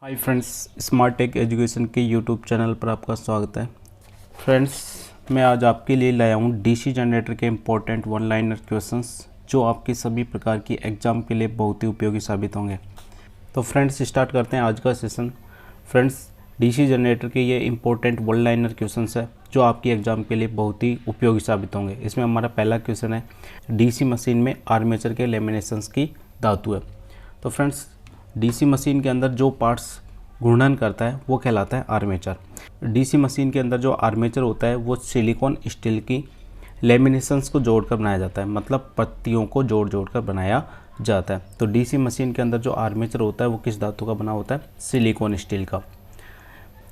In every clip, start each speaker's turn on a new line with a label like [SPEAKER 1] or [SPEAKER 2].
[SPEAKER 1] हाय friends, smart tech education के YouTube channel पर आपका स्वागत है। फ्रेंड्स, मैं आज आपके लिए लाया हूँ डीसी जनरेटर के इम्पोर्टेंट वन लाइनर क्वेश्चंस जो आपकी सभी प्रकार की एग्ज़ाम के लिए बहुत ही उपयोगी साबित होंगे। तो फ्रेंड्स, स्टार्ट करते हैं आज का सेशन। फ्रेंड्स, डीसी जनरेटर के ये इम्पोर्टेंट वन लाइनर क्वेश्चंस है जो आपकी एग्ज़ाम के लिए बहुत ही उपयोगी साबित होंगे। इसमें हमारा पहला क्वेश्चन है, डीसी मशीन में आर्मेचर के लेमिनेशंस की धातु है। तो फ्रेंड्स, डीसी मशीन के अंदर जो पार्ट्स घूर्णन करता है वो कहलाता है आर्मेचर। डीसी मशीन के अंदर जो आर्मेचर होता है वो सिलिकॉन स्टील की लेमिनेशंस को जोड़कर बनाया जाता है, मतलब पत्तियों को जोड़ कर बनाया जाता है। तो डीसी मशीन के अंदर जो आर्मेचर होता है वो किस धातु का बना होता है? सिलिकॉन स्टील का।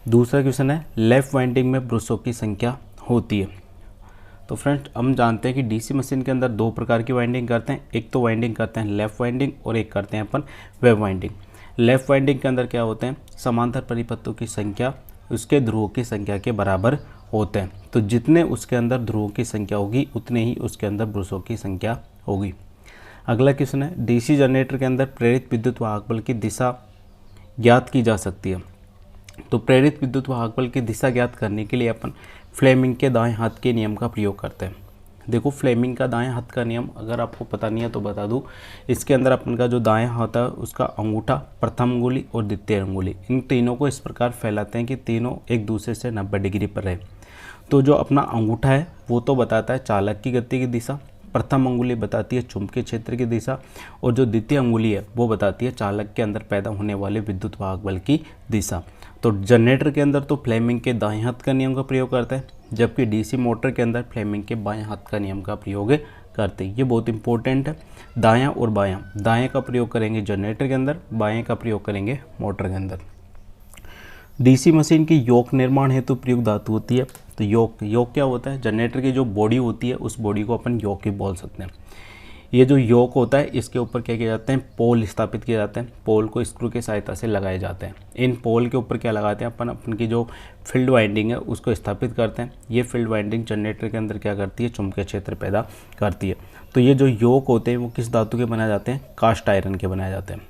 [SPEAKER 1] दूसरा क्वेश्चन है, लेफ्ट वाइंडिंग में ब्रशों की संख्या होती है। तो फ्रेंड्स, हम जानते हैं कि डीसी मशीन के अंदर दो प्रकार की वाइंडिंग करते हैं। एक तो वाइंडिंग करते हैं लेफ़्ट वाइंडिंग और एक करते हैं अपन वेव वाइंडिंग। लेफ़्ट वाइंडिंग के अंदर क्या होते हैं? समांतर परिपथों की संख्या उसके ध्रुवों की संख्या के बराबर होते हैं। तो जितने उसके अंदर ध्रुवों की संख्या होगी उतने ही उसके अंदर ब्रशों की संख्या होगी। अगला क्वेश्चन है, डीसी जनरेटर के अंदर प्रेरित विद्युत वाहक बल की दिशा ज्ञात की जा सकती है। तो प्रेरित विद्युत वाहक बल की दिशा ज्ञात करने के लिए अपन फ्लेमिंग के दाएं हाथ के नियम का प्रयोग करते हैं। देखो, फ्लेमिंग का दाएं हाथ का नियम अगर आपको पता नहीं है तो बता दूं। इसके अंदर अपन का जो दाएं हाथ है उसका अंगूठा, प्रथम अंगुली और द्वितीय अंगुली, इन तीनों को इस प्रकार फैलाते हैं कि तीनों एक दूसरे से 90 डिग्री पर रहे। तो जो अपना अंगूठा है वो तो बताता है चालक की गति की दिशा, प्रथम अंगुली बताती है चुंबकीय क्षेत्र की दिशा और जो द्वितीय अंगुली है वो बताती है चालक के अंदर पैदा होने वाले विद्युत वाहक बल की दिशा। तो जनरेटर के अंदर तो फ्लेमिंग के दाएं हाथ का नियम का प्रयोग करते हैं, जबकि डीसी मोटर के अंदर फ्लेमिंग के बाएं हाथ का नियम का प्रयोग करते हैं। ये बहुत इंपॉर्टेंट है। दायां और बायां, दाएं का प्रयोग करेंगे जनरेटर के अंदर, बाएं का प्रयोग करेंगे मोटर के अंदर। डीसी मशीन की योक निर्माण हेतु प्रयुक्त धातु होती है। तो योक क्या होता है? जनरेटर की जो बॉडी होती है उस बॉडी को अपन योक ही बोल सकते हैं। ये जो योक होता है इसके ऊपर क्या किया जाता है? पोल स्थापित किए जाते हैं। पोल को स्क्रू की सहायता से लगाए जाते हैं। इन पोल के ऊपर क्या लगाते हैं? अपन की जो फील्ड वाइंडिंग है उसको स्थापित करते हैं। ये फील्ड वाइंडिंग जनरेटर के अंदर क्या करती है? चुंबकीय क्षेत्र पैदा करती है। तो ये जो योक होते हैं वो किस धातु के बनाए जाते हैं? कास्ट आयरन के बनाए जाते हैं।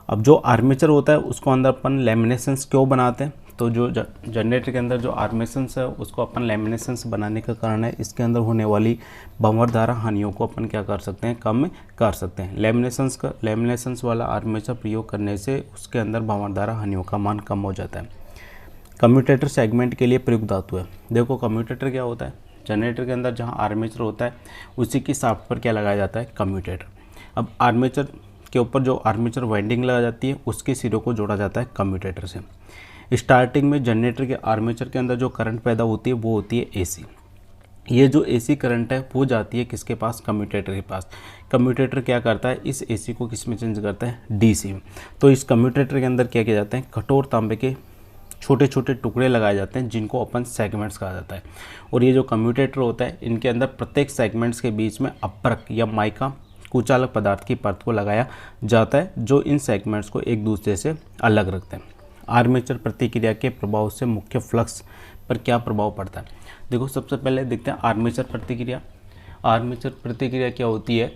[SPEAKER 1] अब जो आर्मेचर होता है उसको अंदर अपन लेमिनेशंस क्यों बनाते हैं? तो जो जनरेटर के अंदर जो आर्मेशंस है उसको अपन लेमिनेशंस बनाने का कारण है इसके अंदर होने वाली भंवरधारा हानियों को अपन क्या कर सकते हैं? कम कर सकते हैं। लेमिनेशंस वाला आर्मेचर प्रयोग करने से उसके अंदर भंवरधारा हानियों का मान कम हो जाता है। कम्यूटेटर सेगमेंट के लिए प्रयुक्त धातु है। देखो, कम्यूटेटर क्या होता है? जनरेटर के अंदर जहाँ आर्मेचर होता है उसी की शाफ्ट पर क्या लगाया जाता है? कम्यूटेटर। अब आर्मेचर के ऊपर जो आर्मेचर वाइंडिंग लगा जाती है उसके सिरों को जोड़ा जाता है कम्यूटेटर से। स्टार्टिंग में जनरेटर के आर्मेचर के अंदर जो करंट पैदा होती है वो होती है एसी। ये जो एसी करंट है वो जाती है किसके पास? कम्यूटेटर के पास। कम्यूटेटर क्या करता है? इस एसी को किस में चेंज करता है? डीसी में। तो इस कम्यूटेटर के अंदर क्या किया जाता है? कठोर तांबे के छोटे छोटे टुकड़े लगाए जाते हैं जिनको अपन सेगमेंट्स कहा जाता है। और ये जो कम्यूटेटर होता है इनके अंदर प्रत्येक सेगमेंट्स के बीच में अपरक या माइका कुचालक पदार्थ की परत को लगाया जाता है जो इन सेगमेंट्स को एक दूसरे से अलग रखते हैं। आर्मेचर प्रतिक्रिया के प्रभाव से मुख्य फ्लक्स पर क्या प्रभाव पड़ता है? देखो, सबसे पहले देखते हैं आर्मेचर प्रतिक्रिया। आर्मेचर प्रतिक्रिया क्या होती है?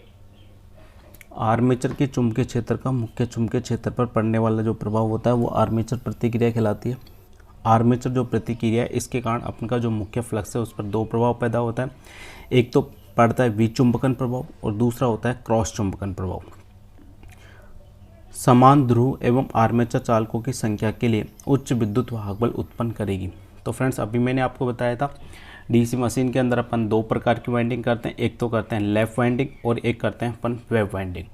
[SPEAKER 1] आर्मेचर के चुंबकीय क्षेत्र का मुख्य चुंबकीय क्षेत्र पर पड़ने वाला जो प्रभाव होता है वो आर्मेचर प्रतिक्रिया कहलाती है। आर्मेचर जो प्रतिक्रिया है इसके कारण अपन का जो मुख्य फ्लक्स है उस पर दो प्रभाव पैदा होता है। एक तो पड़ता है विचुंबकन प्रभाव और दूसरा होता है क्रॉस चुंबकन प्रभाव। समान ध्रुव एवं आर्मेचर चालकों की संख्या के लिए उच्च विद्युत वाहक बल उत्पन्न करेगी। तो फ्रेंड्स, अभी मैंने आपको बताया था डीसी मशीन के अंदर अपन दो प्रकार की वाइंडिंग करते हैं। एक तो करते हैं लेफ़्ट वाइंडिंग और एक करते हैं अपन वेव वाइंडिंग।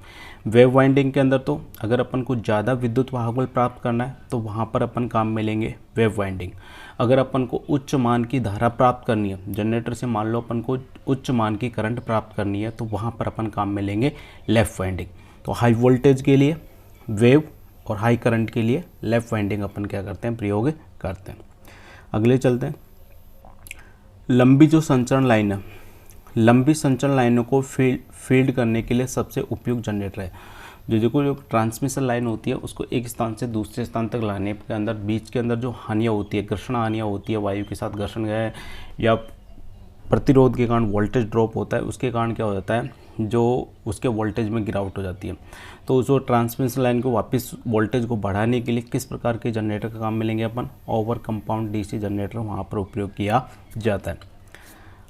[SPEAKER 1] वेव वाइंडिंग के अंदर तो अगर अपन को ज़्यादा विद्युत वाहक बल प्राप्त करना है तो वहाँ पर अपन काम में लेंगे वेव वाइंडिंग। अगर अपन को उच्च मान की धारा प्राप्त करनी है, जनरेटर से मान लो अपन को उच्च मान की करंट प्राप्त करनी है, तो वहाँ पर अपन काम में लेंगे लेफ़्ट वाइंडिंग। तो हाई वोल्टेज के लिए वेव और हाई करंट के लिए लेफ़्ट वाइंडिंग अपन क्या करते हैं? प्रयोग करते हैं। अगले चलते हैं। लंबी जो संचरण लाइन है, लंबी संचरण लाइनों को फील्ड करने के लिए सबसे उपयुक्त जनरेटर है। जो ट्रांसमिशन लाइन होती है उसको एक स्थान से दूसरे स्थान तक लाने के अंदर बीच के अंदर जो हानियाँ होती है, घर्षण हानियाँ होती है, वायु के साथ घर्षण गया या प्रतिरोध के कारण वोल्टेज ड्रॉप होता है, उसके कारण क्या हो जाता है? जो उसके वोल्टेज में गिरावट हो जाती है। तो उस ट्रांसमिशन लाइन को वापस वोल्टेज को बढ़ाने के लिए किस प्रकार के जनरेटर का काम मिलेंगे अपन, ओवर कंपाउंड डीसी जनरेटर वहाँ पर उपयोग किया जाता है।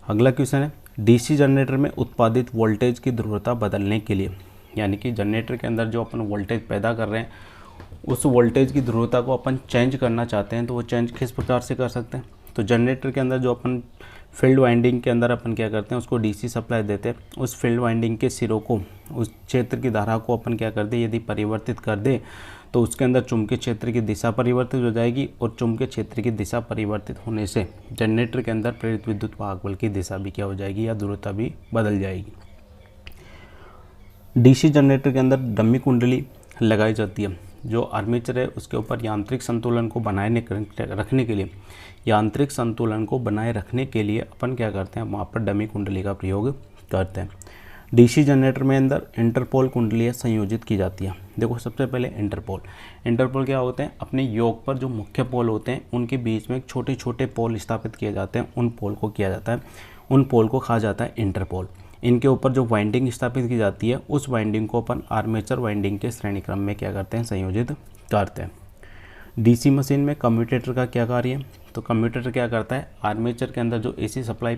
[SPEAKER 1] अगला क्वेश्चन है, डीसी जनरेटर में उत्पादित वोल्टेज की ध्रुवता बदलने के लिए, यानी कि जनरेटर के अंदर जो अपन वोल्टेज पैदा कर रहे हैं उस वोल्टेज की ध्रुवता को अपन चेंज करना चाहते हैं, तो वो चेंज किस प्रकार से कर सकते हैं। तो जनरेटर के अंदर जो अपन फील्ड वाइंडिंग के अंदर अपन क्या करते हैं, उसको डीसी सप्लाई देते हैं। उस फील्ड वाइंडिंग के सिरों को, उस क्षेत्र की धारा को अपन क्या कर दें, यदि परिवर्तित कर दें तो उसके अंदर चुंबकीय क्षेत्र की दिशा परिवर्तित हो जाएगी, और चुंबकीय क्षेत्र की दिशा परिवर्तित होने से जनरेटर के अंदर प्रेरित विद्युत वाहक बल की दिशा भी क्या हो जाएगी, या ध्रुवता भी बदल जाएगी। डीसी जनरेटर के अंदर डमी कुंडली लगाई जाती है। जो आर्मेचर है उसके ऊपर यांत्रिक संतुलन को रखने के लिए, यांत्रिक संतुलन को बनाए रखने के लिए अपन क्या करते हैं, वहाँ पर डमी कुंडली का प्रयोग करते हैं। डीसी जनरेटर में अंदर इंटरपोल कुंडलियाँ संयोजित की जाती हैं। देखो सबसे पहले इंटरपोल क्या होते हैं, अपने योग पर जो मुख्य पोल होते हैं उनके बीच में छोटे छोटे पोल स्थापित किए जाते हैं। उन पोल को किया जाता है, उन पोल को कहा जाता है इंटरपोल। इनके ऊपर जो वाइंडिंग स्थापित की जाती है उस वाइंडिंग को अपन आर्मेचर वाइंडिंग के श्रेणी क्रम में क्या करते हैं, संयोजित करते हैं। डीसी मशीन में कम्यूटेटर का क्या कार्य है, तो कम्यूटेटर क्या करता है, आर्मेचर के अंदर जो एसी सप्लाई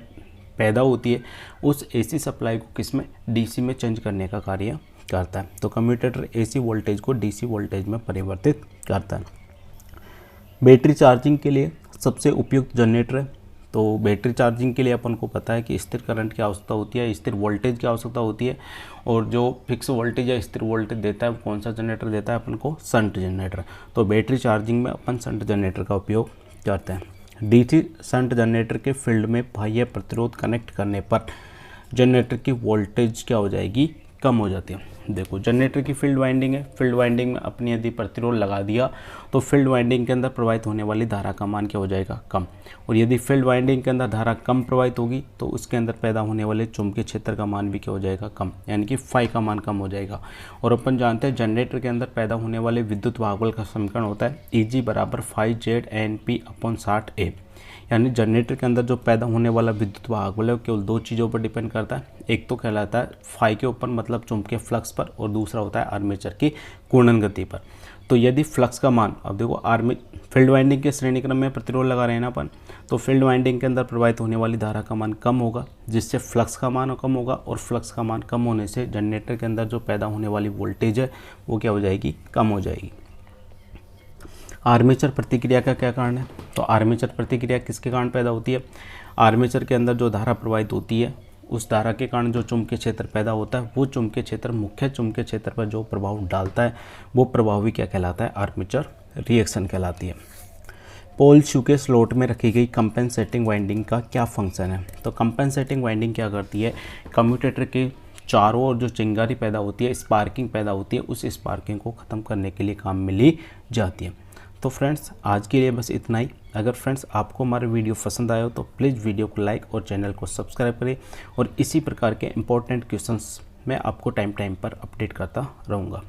[SPEAKER 1] पैदा होती है उस एसी सप्लाई को किस में, डीसी में चेंज करने का कार्य करता है। तो कम्यूटेटर एसी वोल्टेज को डीसी वोल्टेज में परिवर्तित करता है। बैटरी चार्जिंग के लिए सबसे उपयुक्त जनरेटर है। तो बैटरी चार्जिंग के लिए अपन को पता है कि स्थिर करंट की आवश्यकता होती है, स्थिर वोल्टेज की आवश्यकता होती है, और जो फिक्स वोल्टेज या स्थिर वोल्टेज देता है वो कौन सा जनरेटर देता है अपन को, शंट जनरेटर। तो बैटरी चार्जिंग में अपन शंट जनरेटर का उपयोग करते हैं। डीसी शंट जनरेटर के फील्ड में बाह्य प्रतिरोध कनेक्ट करने पर जनरेटर की वोल्टेज क्या हो जाएगी, कम हो जाती है। देखो जनरेटर की फील्ड वाइंडिंग है, फील्ड वाइंडिंग में अपनी यदि प्रतिरोध लगा दिया तो फील्ड वाइंडिंग के अंदर प्रवाहित होने वाली धारा का मान क्या हो जाएगा, कम। और यदि फील्ड वाइंडिंग के अंदर धारा कम प्रवाहित होगी तो उसके अंदर पैदा होने वाले चुंबकीय क्षेत्र का मान भी क्या हो जाएगा, कम, यानी कि फाई का मान कम हो जाएगा। और अपन जानते हैं जनरेटर के अंदर पैदा होने वाले विद्युत वाहक बल का समीकरण होता है Eg बराबर फाई ZNP/60A, यानी जनरेटर के अंदर जो पैदा होने वाला विद्युत वाहक बल है केवल दो चीज़ों पर डिपेंड करता है। एक तो कहलाता है फाई के ऊपर, मतलब चुंबकीय फ्लक्स पर, और दूसरा होता है आर्मेचर की घूर्णन गति पर। तो यदि फ्लक्स का मान, अब देखो फील्ड वाइंडिंग के श्रेणी क्रम में प्रतिरोध लगा रहे हैं ना अपन, तो फील्ड वाइंडिंग के अंदर प्रवाहित होने वाली धारा का मान कम होगा, जिससे फ्लक्स का मान कम होगा, और फ्लक्स का मान कम होने से जनरेटर के अंदर जो पैदा होने वाली वोल्टेज है वो क्या हो जाएगी, कम हो जाएगी। आर्मेचर प्रतिक्रिया का क्या कारण है, तो आर्मेचर प्रतिक्रिया किसके कारण पैदा होती है, आर्मेचर के अंदर जो धारा प्रवाहित होती है उस धारा के कारण जो चुंबकीय क्षेत्र पैदा होता है वो चुंबकीय क्षेत्र मुख्य चुंबकीय क्षेत्र पर जो प्रभाव डालता है वो प्रभाव भी क्या कहलाता है, आर्मेचर रिएक्शन कहलाती है। पोल शू के स्लॉट में रखी गई कंपेंसेटिंग वाइंडिंग का क्या फंक्शन है, तो कंपेंसेटिंग वाइंडिंग क्या करती है, कम्यूटेटर के चारों ओर जो चिंगारी पैदा होती है, स्पार्किंग पैदा होती है, उस स्पार्किंग को ख़त्म करने के लिए काम में ली जाती है। तो फ्रेंड्स आज के लिए बस इतना ही। अगर फ्रेंड्स आपको हमारा वीडियो पसंद आया हो तो प्लीज़ वीडियो को लाइक और चैनल को सब्सक्राइब करें, और इसी प्रकार के इंपॉर्टेंट क्वेश्चंस मैं आपको टाइम पर अपडेट करता रहूँगा।